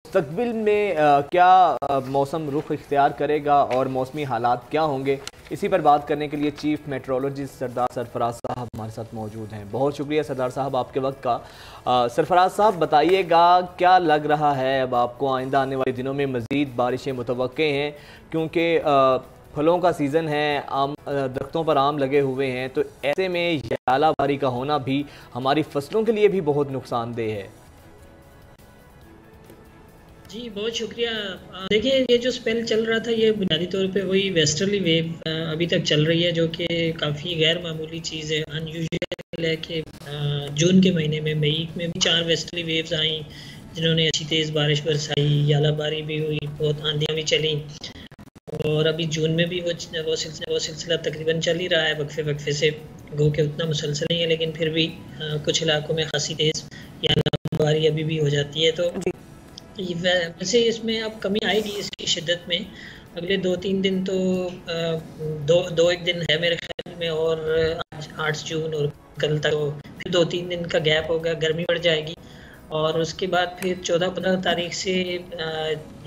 मुस्तकबिल में क्या मौसम रुख इख्तियार करेगा और मौसमी हालात क्या होंगे, इसी पर बात करने के लिए चीफ मेट्रोलॉजिस्ट सरदार सरफराज साहब हमारे साथ मौजूद हैं। बहुत शुक्रिया सरदार साहब आपके वक्त का। सरफराज साहब बताइएगा, क्या लग रहा है अब आपको आइंदा आने वाले दिनों में मज़ीद बारिशें मुतवक्के हैं, क्योंकि फलों का सीज़न है, आम दरख्तों पर आम लगे हुए हैं, तो ऐसे में यालाबारी का होना भी हमारी फसलों के लिए भी बहुत नुकसानदेह है। जी बहुत शुक्रिया। देखिए, ये जो स्पेल चल रहा था ये बुनियादी तौर पे वही वेस्टर्ली वेव अभी तक चल रही है, जो कि काफ़ी गैर मामूली चीज़ है, अनयूजुअल है कि जून के महीने में, मई में भी 4 वेस्टर्ली वेव्स आई जिन्होंने अच्छी तेज़ बारिश बरसाई, यालाबारी भी हुई, बहुत आंधियाँ भी चली, और अभी जून में भी वो सिलसिला तकरीबन चल ही रहा है, वक्फे वक्फे से, गो के उतना मुसलसल नहीं है, लेकिन फिर भी कुछ इलाकों में खासी तेज़ यालाबारी अभी भी हो जाती है। तो वैसे इसमें अब कमी आएगी इसकी शिद्दत में। अगले 2-3 दिन तो दो एक दिन है मेरे ख्याल में, और आज 8 जून और कल तक, तो फिर 2-3 दिन का गैप होगा, गर्मी बढ़ जाएगी, और उसके बाद फिर 14-15 तारीख से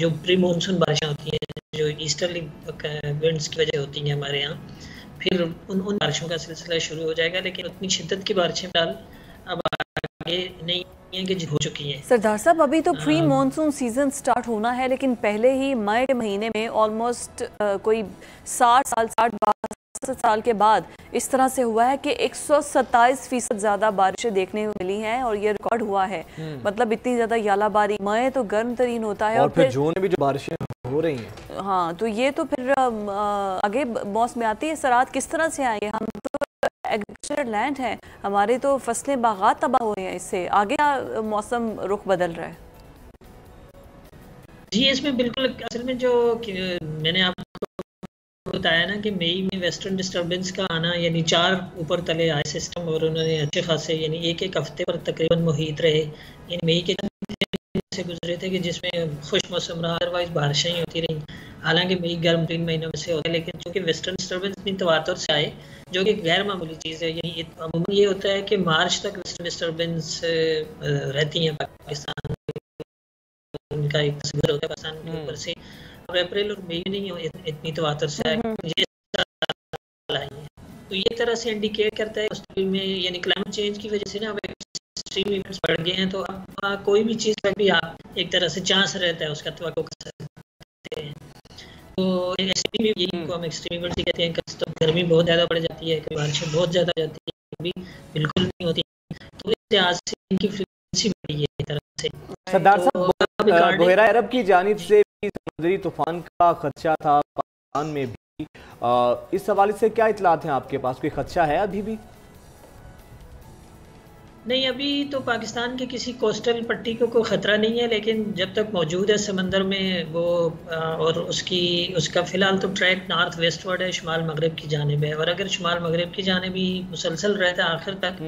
जो प्री मानसून बारिशें होती हैं, जो ईस्टर्ली विंड्स की वजह होती हैं हमारे यहाँ, फिर उन बारिशों का सिलसिला शुरू हो जाएगा, लेकिन उतनी शिद्दत की बारिशें फिलहाल अब आगे नहीं कि हो चुकी है। सरदार साहब, अभी तो प्री मॉनसून सीजन स्टार्ट होना है, लेकिन पहले ही मई के महीने में ऑलमोस्ट कोई 60 साल के बाद इस तरह से हुआ है कि 127% ज़्यादा बारिशें देखने को मिली हैं, और ये रिकॉर्ड हुआ है। मतलब इतनी ज़्यादा यालाबारी, मई तो गर्म तरीन होता है, और फिर जून में भी जो बारिशें हो रही हैं। हाँ, तो ये तो फिर आगे मौसमियाती असरात किस तरह से आएंगे? हम एग्रीकल्चर लैंड है, हमारे तो फसलें बागात तबाह हुए हैं, इससे आगे मौसम रुख बदल रहा है। जी, इसमें बिल्कुल, असल में जो मैंने आपको बताया ना कि मई में वेस्टर्न डिस्टर्बेंस का आना, यानी 4 ऊपर तले आए सिस्टम, और उन्होंने अच्छे खासे, यानी एक हफ्ते पर तकरीबन मुहित रहे, यानी मई के से गुजरे थे कि जिसमें खुश मौसम रहा, अदरवाइज बारिशें ही होती रही। हालांकि मई गर्म 3 महीनों में से होता है, लेकिन चूँकि वेस्टर्न डिस्टर्बेंस इतनी तवातुर से आए, जो कि गैर मामूली चीज़ है, यानी अमूमन ये होता है कि मार्च तक वेस्टर्न डिस्टर्बेंस रहती हैं पाकिस्तान, उनका एक तस्वीर होता है पाकिस्तान के ऊपर से। अब अप्रैल और मई नहीं हो इतनी तवातुर से आए, ये तो ये तरह से इंडिकेट करता है मुस्तकबिल में, यानी क्लाइमेट चेंज की वजह से ना अब एक्सट्रीम इवेंट्स बढ़ गए हैं, तो अब कोई भी चीज़ पर भी आप एक तरह से चांस रहता है उसका तवक्को कर सकते हैं। तो एक्सट्रीम, यही को हम एक्सट्रीम इवेंट्स ही कहते हैं। तो गर्मी बहुत ज़्यादा बढ़ जाती है, कभी बारिशें बहुत ज़्यादा हो जाती है, कभी बिल्कुल नहीं होती, तो इस लिहाज से इनकी फ्रीक्वेंसी बढ़ी है एक तरह से। सरदार साहब, बहरा अरब की जानिब से भी समुद्री तूफान का खदशा था, पाकिस्तान में भी, इस हवाले से क्या इतलात हैं आपके पास? कोई खदशा है अभी भी? नहीं, अभी तो पाकिस्तान के किसी कोस्टल पट्टी को कोई ख़तरा नहीं है, लेकिन जब तक मौजूद है समंदर में वो, और उसका फ़िलहाल तो ट्रैक नॉर्थ वेस्टवर्ड है, शुमाल मगरब की जानिब है, और अगर शुमाल मगरब की जानिब ही मुसलसल रहता है आखिर तक,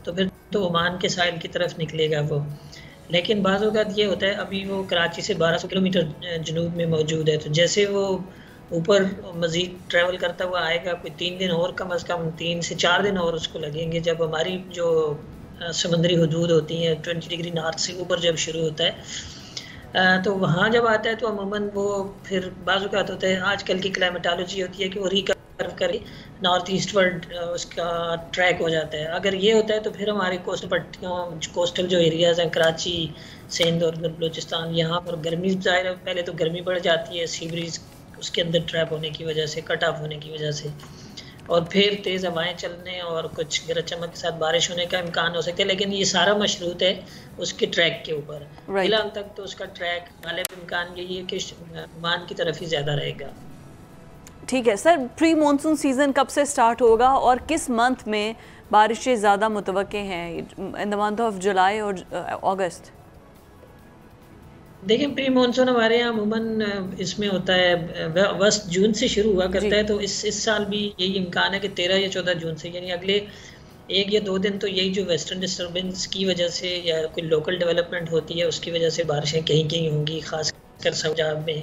तो फिर तो ओमान के साहिल की तरफ निकलेगा वो। लेकिन बाज़ औक़ात ये होता है, अभी वो कराची से 1200 किलोमीटर जनूब में मौजूद है, तो जैसे वो ऊपर मज़ीद ट्रैवल करता हुआ आएगा, कोई 3 दिन और, कम अज़ कम 3 से 4 दिन और उसको लगेंगे, जब हमारी जो समुद्री हदूद होती हैं 20 डिग्री नॉर्थ से ऊपर जब शुरू होता है, तो वहाँ जब आता है तो अमूमन वो फिर बाज़ औक़ात होता है, आजकल की क्लाइमेटोलॉजी होती है कि वो रिकर्व करे नॉर्थ ईस्टवर्ड उसका ट्रैक हो जाता है। अगर ये होता है तो फिर हमारी कोस्टल पट्टियों, कोस्टल जो एरियाज़ हैं, कराची, सिंध और बलूचिस्तान, यहाँ पर गर्मी ज़ाहिर है, पहले तो गर्मी बढ़ जाती है, सी ब्रीज़ उसके अंदर ट्रैप होने की वजह से, कट ऑफ होने की वजह से, और फिर तेज़ हवाएं चलने और कुछ गरज चमक के साथ बारिश होने का इम्कान हो सकता है, लेकिन ये सारा मशरूत है उसके ट्रैक के ऊपर। फिलहाल तक तो उसका ट्रैक गालिब इम्कान यही है कि ओमान की तरफ ही ज़्यादा रहेगा। ठीक है सर, प्री मानसून सीज़न कब से स्टार्ट होगा और किस मंथ में बारिशें ज़्यादा मुतवक्के हैं, in the month of July और अगस्त? देखिए, प्री मानसून हमारे यहाँ अमूमन इसमें होता है अगस्त जून से शुरू हुआ करता है, तो इस साल भी यही इम्कान है कि 13 या 14 जून से, यानी अगले 1 या 2 दिन तो यही जो वेस्टर्न डिस्टर्बेंस की वजह से या कोई लोकल डेवलपमेंट होती है उसकी वजह से बारिशें कहीं कहीं होंगी, खासकर पंजाब में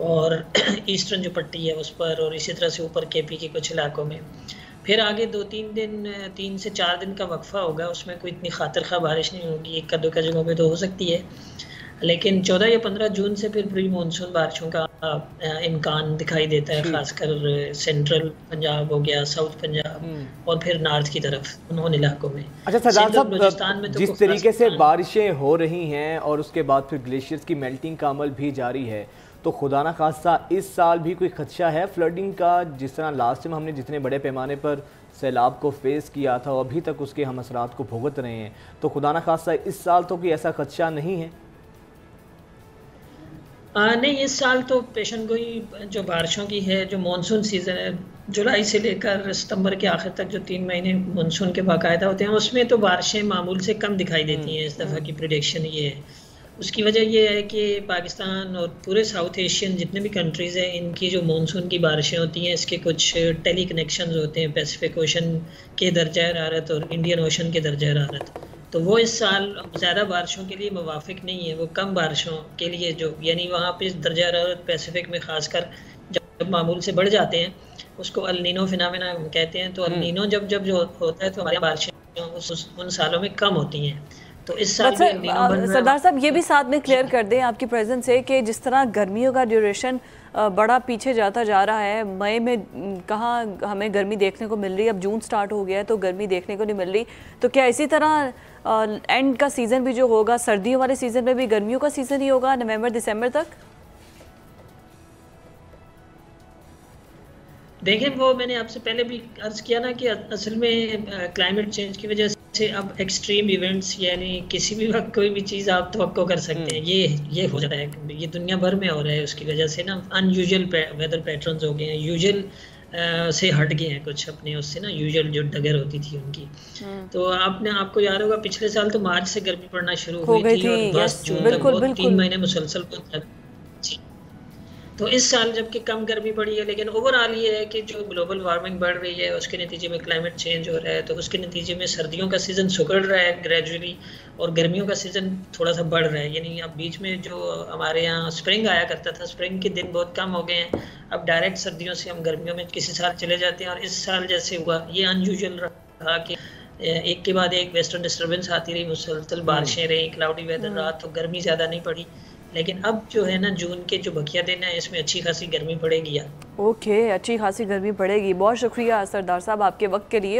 और ईस्टर्न जो पट्टी है उस पर, और इसी तरह से ऊपर केपी के कुछ इलाकों में। फिर आगे 2-3 दिन, 3 से 4 दिन का वक्फा होगा, उसमें कोई इतनी खातिर खा बारिश नहीं होगी, एक का 2 का जगहों पे तो हो सकती है, लेकिन 14 या 15 जून से फिर प्री मानसून बारिशों का इम्कान दिखाई देता है, खासकर सेंट्रल पंजाब हो गया, साउथ पंजाब और फिर नॉर्थ की तरफ उन इलाकों में। अच्छा सरदार साहब, जिस तरीके से बारिशें हो रही हैं और उसके बाद फिर ग्लेशियर्स की मेल्टिंग का अमल भी जारी है, तो खुदा ना खास्ता इस साल भी कोई खदशा है फ्लडिंग का? जिस तरह लास्ट टाइम हमने जितने बड़े पैमाने पर सैलाब को फेस किया था और अभी तक उसके हम असरात को भुगत रहे हैं, तो खुदा ना खास्ता इस साल तो कोई ऐसा खदशा नहीं है? नहीं, इस साल तो पेशन गोई जो बारिशों की है, जो मानसून सीज़न है जुलाई से लेकर सितंबर के आखिर तक जो 3 महीने मानसून के बाकायदा होते हैं, उसमें तो बारिशें मामूल से कम दिखाई देती हैं। इस दफ़ा की प्रेडिक्शन ये है। उसकी वजह ये है कि पाकिस्तान और पूरे साउथ एशियन जितने भी कंट्रीज़ हैं, इनकी जो मानसून की बारिशें होती हैं, इसके कुछ टेली कनेक्शंस होते हैं पैसिफिक ओशन के दर्जा हरारत और इंडियन ओशन के दर्जा हरारत। तो वो इस साल ज़्यादा बारिशों के लिए मुवाफिक नहीं है, वो कम बारिशों के लिए जो यानी वहाँ पे दर्जा हरारत पैसिफिक में खासकर जब मामूल से बढ़ जाते हैं, उसको अल नीनो फिनोमेना कहते हैं। तो अल नीनो जब जो होता है तो हमारी बारिशें उन सालों में कम होती हैं। तो इस साल सरदार साहब ये भी साथ में क्लियर कर दें आपकी प्रेजेंस से कि जिस तरह गर्मियों का ड्यूरेशन बड़ा पीछे जाता जा रहा है, मई में कहाँ हमें गर्मी देखने को मिल रही है, अब जून स्टार्ट हो गया है तो गर्मी देखने को नहीं मिल रही, तो क्या इसी तरह एंड का सीज़न भी जो होगा, सर्दियों वाले सीज़न में भी गर्मियों का सीज़न ही होगा नवंबर दिसंबर तक? देखें, वो मैंने आपसे पहले भी अर्ज़ किया ना कि असल में क्लाइमेट चेंज की वजह से अब एक्सट्रीम इवेंट्स यानी किसी भी वक्त कोई भी चीज़ आप तवक्को कर सकते हैं, ये हो जाता है। ये दुनिया भर में हो रहा है। उसकी वजह से ना अनयूजुअल वेदर पैटर्न्स हो गए हैं, यूजुअल से हट गए हैं कुछ अपने उससे ना, यूजुअल जो डगर होती थी उनकी। तो आपको याद होगा पिछले साल तो मार्च से गर्मी पड़ना शुरू हुई थी और बस जून तक 3 महीने मुसलसल तो इस साल जबकि कम गर्मी पड़ी है, लेकिन ओवरऑल ये है कि जो ग्लोबल वार्मिंग बढ़ रही है उसके नतीजे में क्लाइमेट चेंज हो रहा है, तो उसके नतीजे में सर्दियों का सीज़न सुगड़ रहा है ग्रेजुअली और गर्मियों का सीज़न थोड़ा सा बढ़ रहा है। यानी अब बीच में जो हमारे यहाँ स्प्रिंग आया करता था, स्प्रिंग के दिन बहुत कम हो गए हैं। अब डायरेक्ट सर्दियों से हम गर्मियों में किसी साल चले जाते हैं और इस साल जैसे हुआ ये अनयूजुअल रहा कि एक के बाद एक वेस्टर्न डिस्टर्बेंस आती रही, मुसलसल बारिशें रही, क्लाउडी वेदर रहा, तो गर्मी ज़्यादा नहीं पड़ी। लेकिन अब जो है ना जून के जो बकिया दिन है इसमें अच्छी खासी गर्मी पड़ेगी। ओके, अच्छी खासी गर्मी पड़ेगी। बहुत शुक्रिया सरदार साहब आपके वक्त के लिए।